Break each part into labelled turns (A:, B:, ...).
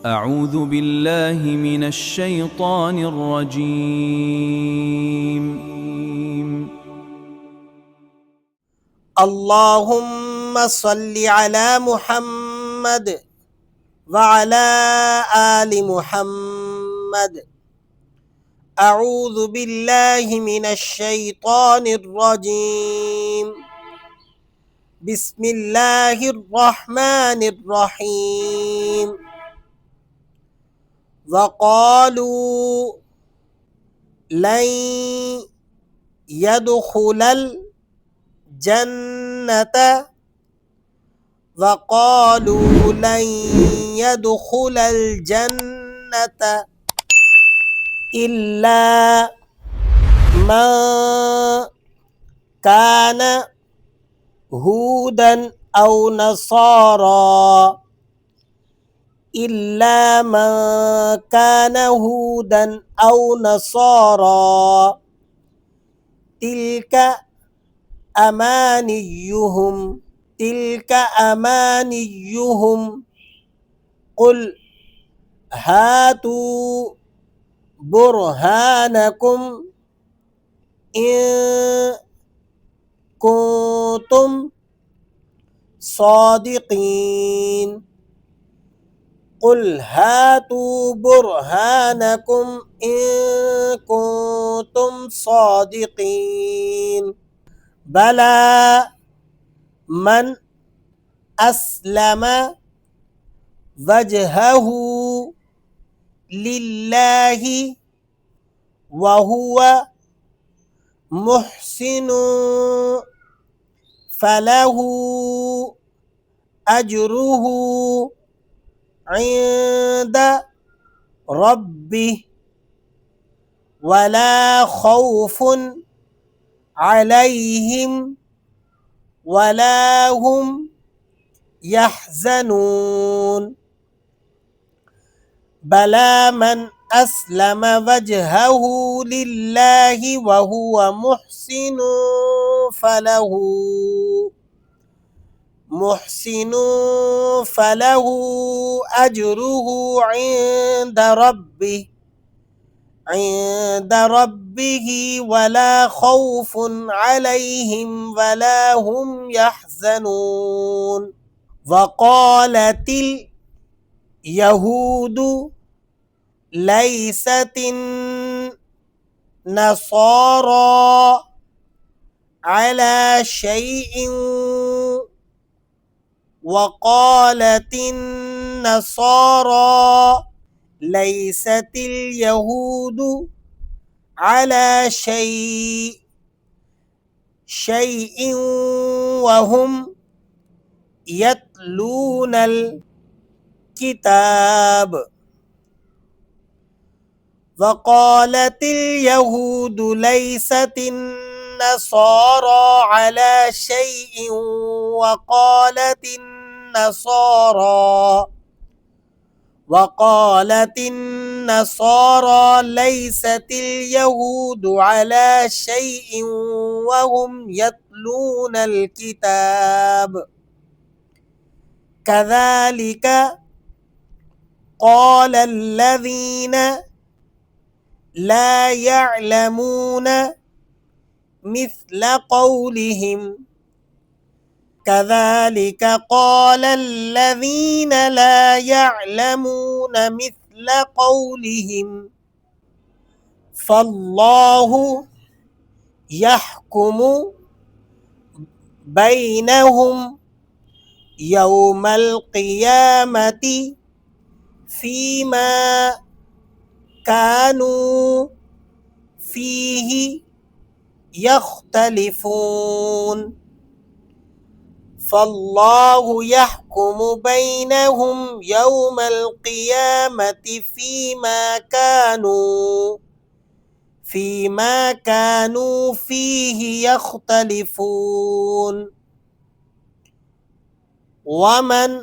A: أعوذ بالله من الشيطان الرجيم.
B: اللهم صل على محمد وعلى آل محمد. أعوذ بالله من الشيطان الرجيم. بسم الله الرحمن الرحيم. وقالوا لن يدخل الجنة وقالوا لن يدخل الجنة إلا من كان هودا أو نصارى إلا من كان هودا أو نصارى تلك أمانيهم قل هاتوا برهانكم إن كنتم صادقين. قل هاتوا برهانكم إن كنتم صادقين. بلى من أسلم وجهه لله وهو محسن فله أجره عند ربه ولا خوف عليهم ولا هم يحزنون. بلى من أسلم وجهه لله وهو محسن فله أجره عند ربه ولا خوف عليهم ولا هم يحزنون. وقالت اليهود ليست النصارى على شيء وقالت النصارى ليست اليهود على شيء وهم يتلون الكتاب. وقالت اليهود ليست النصارى على شيء وقالت النصارى ليست اليهود على شيء وهم يتلون الكتاب. كذلك قال الذين لا يعلمون مثل قولهم. كذلك قال الذين لا يعلمون مثل قولهم. فالله يحكم بينهم يوم القيامة فيما كانوا فيه يختلفون. فالله يحكم بينهم يوم القيامة فيما كانوا فيه يختلفون. ومن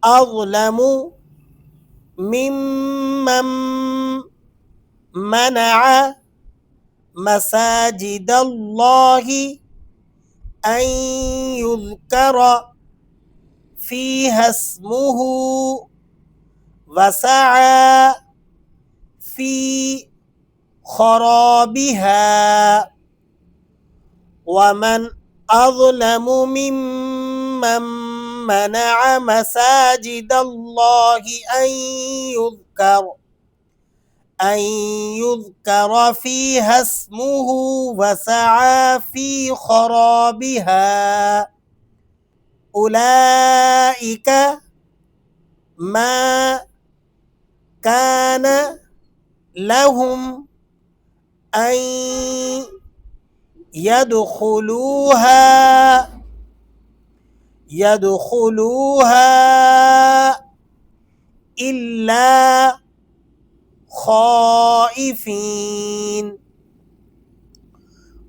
B: أظلم ممن منع مساجد الله أن يذكر فيها اسمه وسعى في خرابها ومن أظلم ممن منع مساجد الله أن يذكر فيها اسمه وسعى في خرابها أولئك ما كان لهم أن يدخلوها إلا خائفين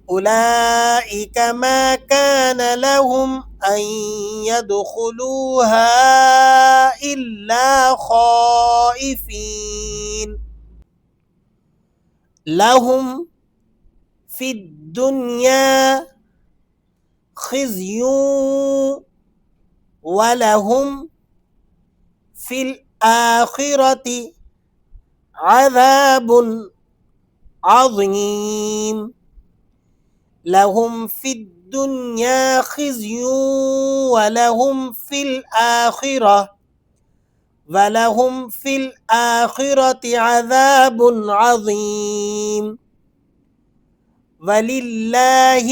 B: أولئك ما كان لهم أن يدخلوها إلا خائفين لهم في الدنيا خزي ولهم في الآخرة عذاب عظيم لهم في الدنيا خزي ولهم في الآخرة عذاب عظيم ولله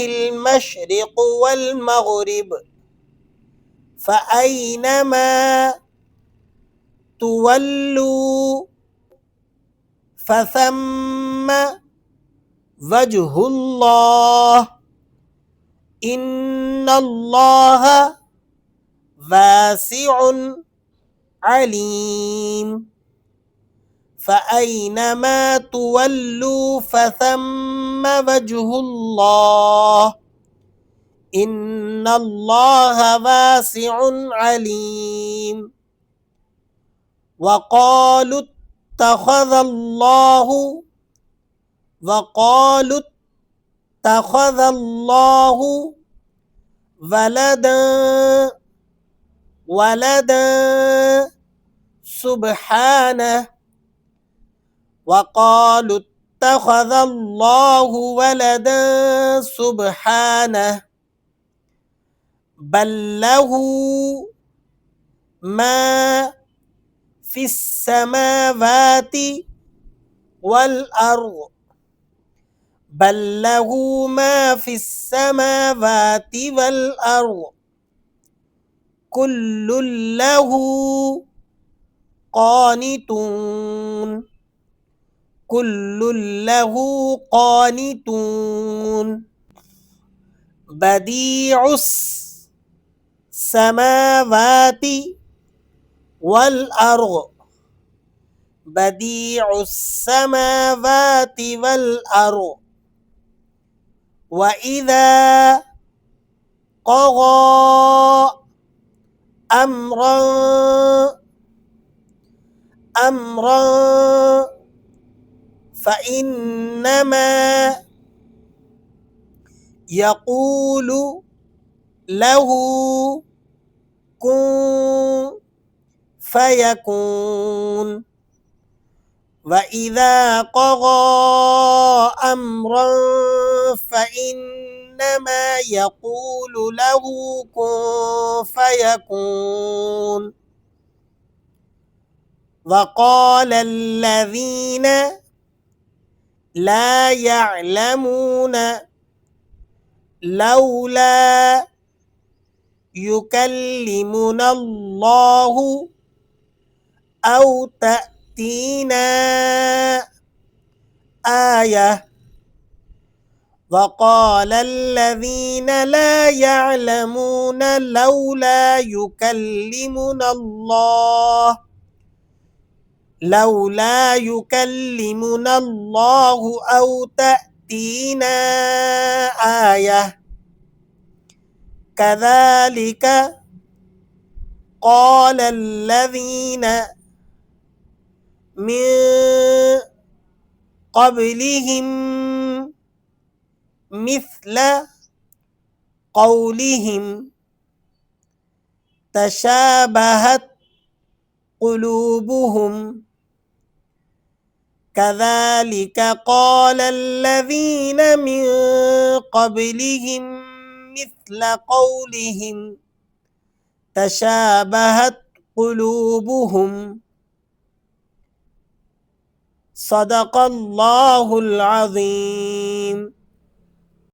B: المشرق والمغرب فأينما تولوا فثم وجه الله إن الله واسع عليم فأينما تولوا فثم وجه الله إن الله واسع عليم وقالوا اتخذ الله ولدا سبحانه وقالوا اتخذ الله ولدا سبحانه بل له ما في السماوات والأرض كل له قانتون بديع السماوات والأرض وإذا قضى أمرا فإنما يقول له كن فيكون وإذا قضى أمرا فإنما يقول له كن فيكون وقال الذين لا يعلمون لولا يكلمنا الله أو تأتينا آية وقال الذين لا يعلمون لولا يكلمنا الله أو تأتينا آية كذلك قال الذين من قبلهم مثل قولهم تشابهت قلوبهم كذلك قال الذين من قبلهم مثل قولهم تشابهت قلوبهم صدق الله العظيم